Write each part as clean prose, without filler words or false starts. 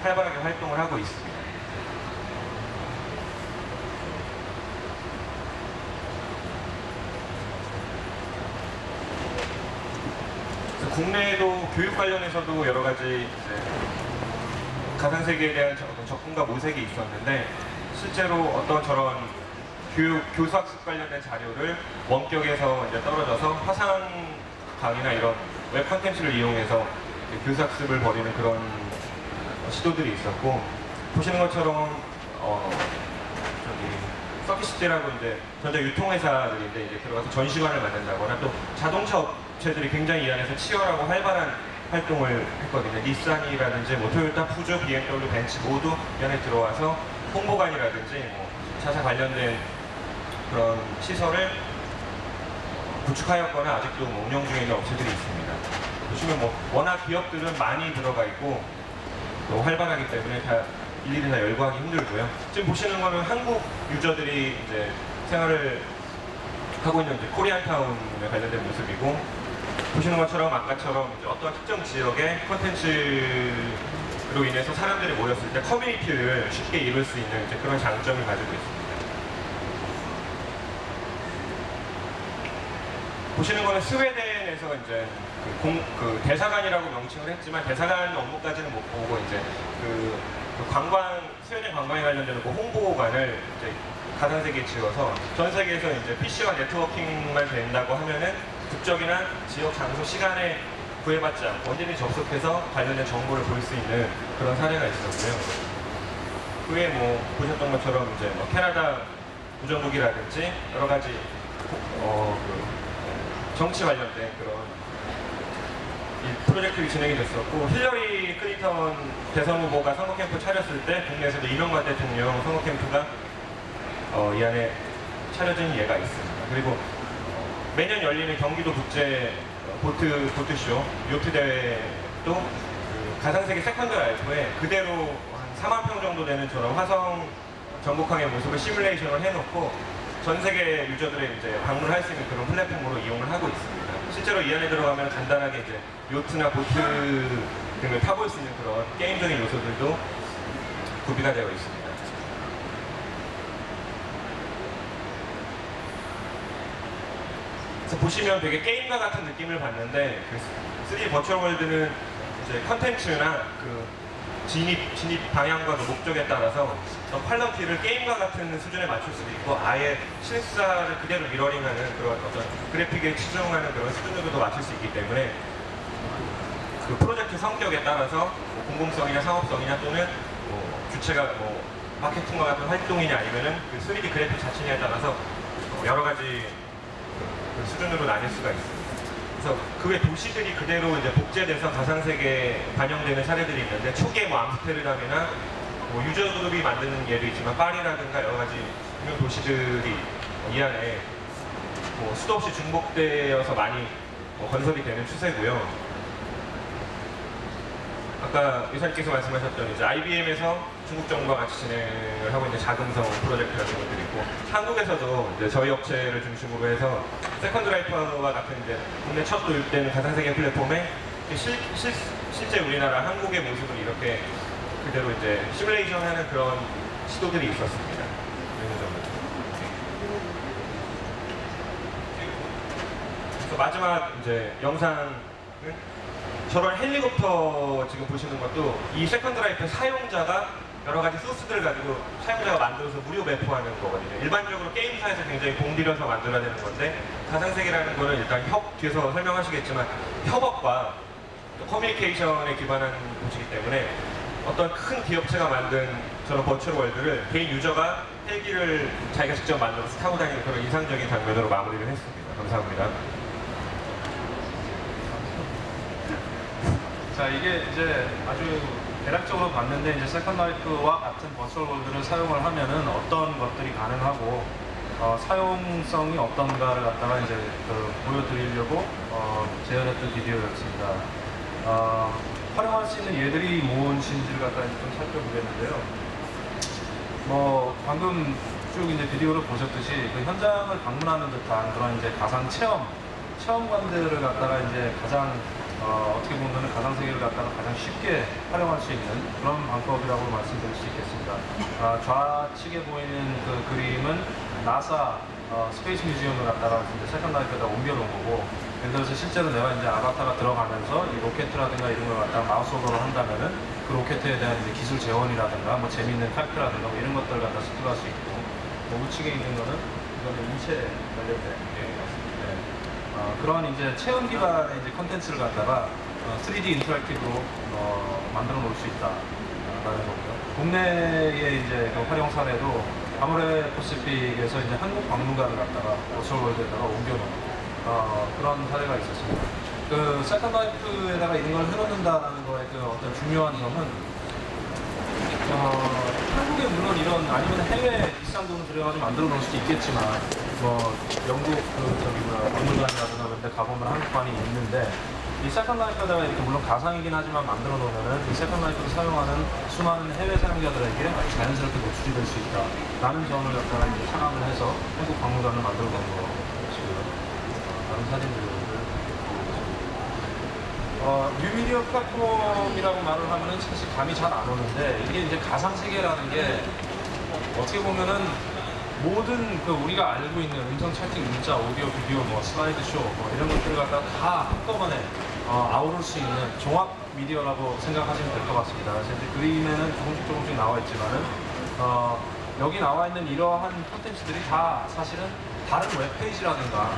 활발하게 활동을 하고 있습니다. 국내에도 교육 관련해서도 여러 가지 가상세계에 대한 접근과 모색이 있었는데, 실제로 어떤 저런 교수학습 관련된 자료를 원격에서 이제 떨어져서 화상 강의나 이런 웹 컨텐츠를 이용해서 교수학습을 벌이는 그런 시도들이 있었고, 보시는 것처럼 서킷시티라고 이제 전자 유통회사들인데 이제 들어가서 전시관을 만든다거나, 또 자동차 업체들이 굉장히 이 안에서 치열하고 활발한 활동을 했거든요. 닛산이라든지 뭐 토요타, 푸조, BMW, 벤츠 모두 이 안에 들어와서 홍보관이라든지 뭐 자사 관련된 그런 시설을 구축하였거나 아직도 뭐 운영 중에 있는 업체들이 있습니다. 보시면 뭐 워낙 기업들은 많이 들어가 있고 또 활발하기 때문에 다 일일이 다 열거하기 힘들고요. 지금 보시는 거는 한국 유저들이 이제 생활을 하고 있는 이제 코리안타운에 관련된 모습이고, 보시는 것처럼 아까처럼 이제 어떤 특정 지역의 콘텐츠로 인해서 사람들이 모였을 때 커뮤니티를 쉽게 이룰 수 있는 이제 그런 장점을 가지고 있습니다. 보시는 거는 스웨덴에서 이제 그 대사관이라고 명칭을 했지만 대사관 업무까지는 못 보고 이제 그 스웨덴 관광에 관련된 그 홍보관을 이제 가상세계에 지어서 전 세계에서 이제 PC와 네트워킹만 된다고 하면은 국적이나 지역, 장소, 시간에 구애받지 않고 언제든지 접속해서 관련된 정보를 볼 수 있는 그런 사례가 있었고요. 그게 뭐 보셨던 것처럼 이제 뭐 캐나다 우정국이라든지 여러 가지 정치 관련된 그런 프로젝트가 진행이 됐었고, 힐러리 클린턴 대선 후보가 선거 캠프 차렸을 때 국내에서도 이명박 대통령 선거 캠프가 이 안에 차려진 예가 있습니다. 그리고 매년 열리는 경기도 국제 보트쇼 요트 대회도 그 가상세계 세컨드 라이프에 그대로 한 4만 평 정도 되는 저런 화성 전복항의 모습을 시뮬레이션을 해놓고 전 세계 유저들의 이제 방문할 수 있는 그런 플랫폼으로 이용을 하고 있습니다. 실제로 이 안에 들어가면 간단하게 이제 요트나 보트 등을 타볼 수 있는 그런 게임적인 요소들도 구비가 되어 있습니다. 그래서 보시면 되게 게임과 같은 느낌을 받는데, 그 3D 버추얼 월드는 이제 컨텐츠나 그 진입 방향과 그 목적에 따라서 퀄리티를 게임과 같은 수준에 맞출 수도 있고, 아예 실사를 그대로 미러링하는 그런 어떤 그래픽에 치중하는 그런 수준으로도 맞출 수 있기 때문에 그 프로젝트 성격에 따라서 뭐 공공성이나 상업성이나 또는 뭐 주체가 뭐 마케팅과 같은 활동이냐 아니면은 그 3D 그래픽 자체냐에 따라서 여러 가지 그 수준으로 나뉠 수가 있습니다. 그래서 그 외 도시들이 그대로 이제 복제돼서 가상세계에 반영되는 사례들이 있는데, 초기에 뭐 암스테르담이나 뭐 유저그룹이 만드는 예도 있지만 파리라든가 여러 가지 유명 도시들이 이 안에 뭐 수도 없이 중복되어서 많이 건설이 되는 추세고요. 아까 의사님께서 말씀하셨던 이제 IBM에서 중국 정부와 같이 진행을 하고 있는 자금성 프로젝트 같은 것들이 있고, 한국에서도 이제 저희 업체를 중심으로 해서 세컨드 라이프와 같은 이제 국내 첫 도입되는 가상세계 플랫폼에 실제 우리나라 한국의 모습을 이렇게 그대로 이제 시뮬레이션하는 그런 시도들이 있었습니다. 그래서 마지막 이제 영상은 저런 헬리콥터 지금 보시는 것도 이 세컨드 라이프 사용자가 여러 가지 소스들을 가지고 사용자가 만들어서 무료 배포하는 거거든요. 일반적으로 게임사에서 굉장히 공들여서 만들어야 되는 건데, 가상세계라는 거는 일단 뒤에서 설명하시겠지만 협업과 커뮤니케이션에 기반한 곳이기 때문에 어떤 큰 기업체가 만든 저런 버추얼 월드를 개인 유저가 헬기를 자기가 직접 만들어서 타고 다니는 그런 인상적인 장면으로 마무리를 했습니다. 감사합니다. 자, 이게 이제 아주 대략적으로 봤는데, 이제 세컨드 라이프와 같은 버추얼 월드를 사용을 하면은 어떤 것들이 가능하고 사용성이 어떤가를 갖다가 이제 보여드리려고 제안했던 비디오였습니다. 활용할 수 있는 예들이 무엇인지를 갖다가 이제 좀 살펴보겠는데요. 뭐 방금 쭉 이제 비디오를 보셨듯이 그 현장을 방문하는 듯한 그런 이제 가상 체험관들을 갖다가 이제 가장 어떻게 보면 가상 세계를 갖다가 가장 쉽게 활용할 수 있는 그런 방법이라고 말씀드릴 수 있겠습니다. 좌측에 보이는 그 그림은 나사 스페이스 뮤지엄을 갖다가 이제 세컨 라이프에다 옮겨놓은 거고, 예를 들어서 실제로 내가 이제 아바타가 들어가면서 이 로켓이라든가 이런 걸 갖다가 마우스 오버를 한다면은 그 로켓에 대한 이제 기술 재원이라든가 뭐 재밌는 팩트라든가 뭐 이런 것들을 갖다 습득할 수 있고, 뭐 우측에 있는 거는 이거는 인체 관련된 그런 이제 체험 기반의 이제 컨텐츠를 갖다가 3D 인터랙티브로 만들어 놓을 수 있다라는 거고요. 국내의 이제 그 활용 사례도 아모레 퍼시픽에서 이제 한국 박물관을 갖다가 버추얼월드에다가 옮겨놓은 그런 사례가 있었습니다. 그 세컨 라이프에다가 이런 걸 해놓는다라는 거의 그 어떤 중요한 점은 한국에 물론 이런 아니면 해외 비싼 돈을 들여가지고 만들어 놓을 수도 있겠지만 뭐 영국 박물관이라든가 그런 데 가보면 한국관이 있는데, 이 세컨 라이프에다가 이렇게 물론 가상이긴 하지만 만들어 놓으면은 이 세컨 라이프를 사용하는 수많은 해외 사용자들에게 아주 자연스럽게 노출이 될 수 있다 라는 점을 갖다가 이제 상황을 해서 한국 박물관을 만들어 놓은 것이고요. 다른 사진들을 뉴미디어 플랫폼이라고 말을 하면은 사실 감이 잘 안 오는데, 이게 이제 가상 세계라는 게 어떻게 보면은 모든 그 우리가 알고 있는 음성 채팅, 문자, 오디오, 비디오, 뭐 슬라이드 쇼, 뭐 이런 것들을 갖다가 다 한꺼번에 아우를 수 있는 종합 미디어라고 생각하시면 될 것 같습니다. 그래서 이제 그림에는 조금씩 나와 있지만은 여기 나와 있는 이러한 콘텐츠들이 다 사실은 다른 웹페이지라든가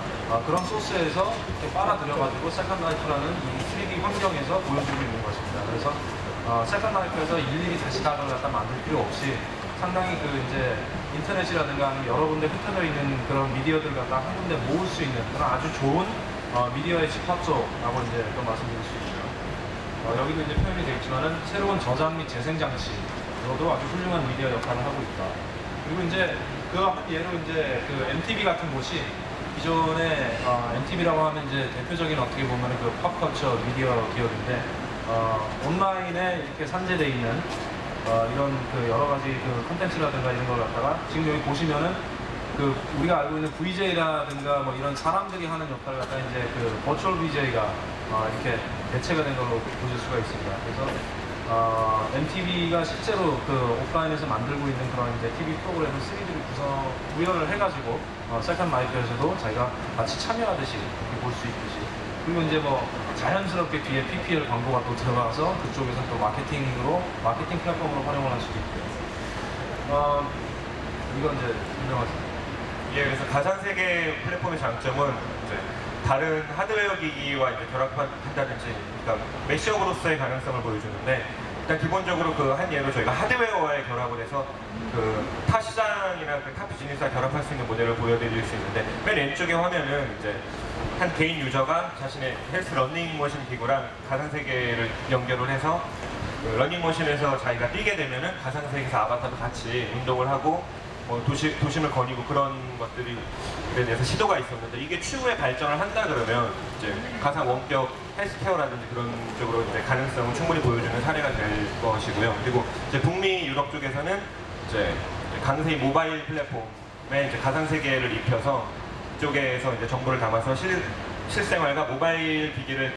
그런 소스에서 이렇게 빨아들여가지고 세컨 라이프라는 이 3D 환경에서 보여주고 있는 것입니다. 그래서 세컨 라이프에서 일일이 다시 다를 갖다 만들 필요 없이 상당히 그 이제 인터넷이라든가 아니면 여러 군데 흩어져 있는 그런 미디어들을 갖다 한 군데 모을 수 있는 그런 아주 좋은 미디어의 집합소라고 이제 또 말씀드릴 수 있고요. 여기도 이제 표현이 되어 있지만은 새로운 저장 및 재생 장치로도 아주 훌륭한 미디어 역할을 하고 있다. 그리고 이제 그 한 예로 이제 그 MTV 같은 곳이 기존에 MTV라고 하면 이제 대표적인 어떻게 보면 그 팝컬처 미디어 기업인데 온라인에 이렇게 산재되어 있는 이런 그 여러 가지 그 컨텐츠라든가 이런 걸 갖다가 지금 여기 보시면은 그 우리가 알고 있는 VJ라든가 뭐 이런 사람들이 하는 역할을 갖다가 이제 그 버추얼 VJ가 이렇게 대체가 된 걸로 보실 수가 있습니다. 그래서 MTV가 실제로 그 오프라인에서 만들고 있는 그런 이제 TV 프로그램을 3D로 구현을 해가지고 세컨 라이프에서도 자기가 마치 참여하듯이 이렇게 볼 수 있듯이, 그리고 이제 뭐 자연스럽게 뒤에 PPL 광고가 또 들어가서 그쪽에서 또 마케팅 플랫폼으로 활용을 할 수도 있고요. 이건 이제 유명하죠. 예, 그래서 가상세계 플랫폼의 장점은 이제 다른 하드웨어 기기와 이제 결합한다든지, 그러니까 매시업으로서의 가능성을 보여주는데, 일단 기본적으로 그 한 예로 저희가 하드웨어와의 결합을 해서 그 타 시장이나 그 타 비즈니스와 결합할 수 있는 모델을 보여드릴 수 있는데, 맨 왼쪽의 화면은 이제 한 개인 유저가 자신의 헬스 러닝머신 기구랑 가상세계를 연결을 해서 그 러닝머신에서 자기가 뛰게 되면은 가상세계에서 아바타도 같이 운동을 하고 뭐 도심을 거니고 그런 것들이 대해서 시도가 있었는데, 이게 추후에 발전을 한다 그러면 이제 가상 원격 헬스케어라든지 그런 쪽으로 이제 가능성을 충분히 보여주는 사례가 될 것이고요. 그리고 이제 북미 유럽 쪽에서는 이제 강세희 모바일 플랫폼에 이제 가상 세계를 입혀서 이쪽에서 이제 정보를 담아서 실생활과 모바일 기기를